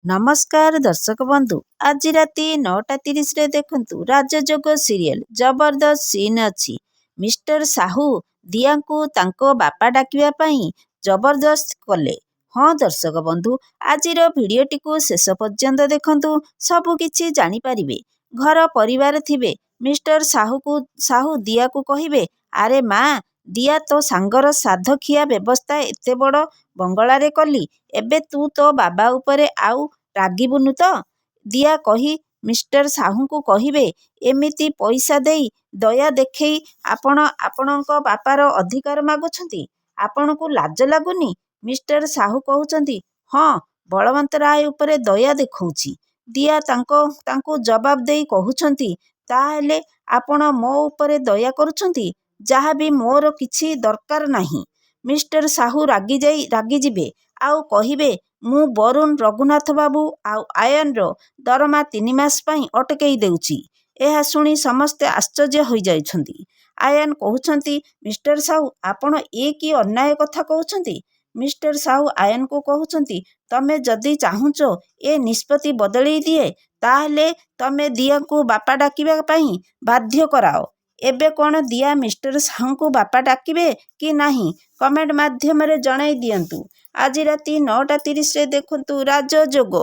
नमस्कार दर्शक बंधु आज राति 9:30 रे देखंतु राजयोग सीरियल जबरदस्त सीन अछि। मिस्टर साहू दिया को तांको बापा डाकिया पाई जबरदस्त कले। हाँ दर्शक बंधु आजिर भिडियोटी को शेष पर्यंत देखंतु सबु किछि जानि परिबे। घर परिवार थिबे मिस्टर साहू दिया को कहिबे, आरे माँ दिया तो सांगर साध खिया व्यवस्था एते बड़ बंगलारे कली, एबे तू तो बाबा उपरे आउ रागिबुनु तो? दिया कही मिस्टर साहू को कहिबे, एमिति पैसा देई दया देखेई आपण आपणଙ୍କ बापार अधिकार मागुछंती, आपणକୁ लाज लागुनी? मिस्टर साहू कहउचंती, हाँ बलवंत राय उपरे दया देखौची। दिया तांको जवाब देई कहउछंती, ताहेले आपण मो उपरे दया करूछंती, जाहा भी मोर किछि दरकार नाही। मिस्टर साहू रागिजिबे आउ कहिबे, मु बरुण रघुनाथ बाबू आउ आयनर दरमा 3 मास पई अटकेई देउची। ଏହା ଶୁଣି ସମସ୍ତେ ଆଶ୍ଚର୍ଯ୍ୟ ହୋଇଯାଇଛନ୍ତି। ଆୟାନ କହୁଛନ୍ତି, ମିଷ୍ଟର ସାହୁ ଆପଣ ଏ କି ଅନ୍ୟାୟ କଥା କହୁଛନ୍ତି? ମିଷ୍ଟର ସାହୁ ଆୟାନକୁ କହୁଛନ୍ତି, ତମେ ଯଦି ଚାହୁଁଛ ଏ ନିଷ୍ପତ୍ତି ବଦଳେଇ ଦିଏ, ତାହେଲେ ତମେ ଦିଆଙ୍କୁ ବାପା ଡାକିବା ପାଇଁ ବାଧ୍ୟ କରାଅ। ଏବେ କ'ଣ ଦିଆ ମିଷ୍ଟର ସାହୁଙ୍କୁ ବାପା ଡାକିବେ କି ନାହିଁ କମେଣ୍ଟ ମାଧ୍ୟମରେ ଜଣାଇ ଦିଅନ୍ତୁ। ଆଜି ରାତି 9:30 ରେ ଦେଖନ୍ତୁ ରାଜଯୋଗ।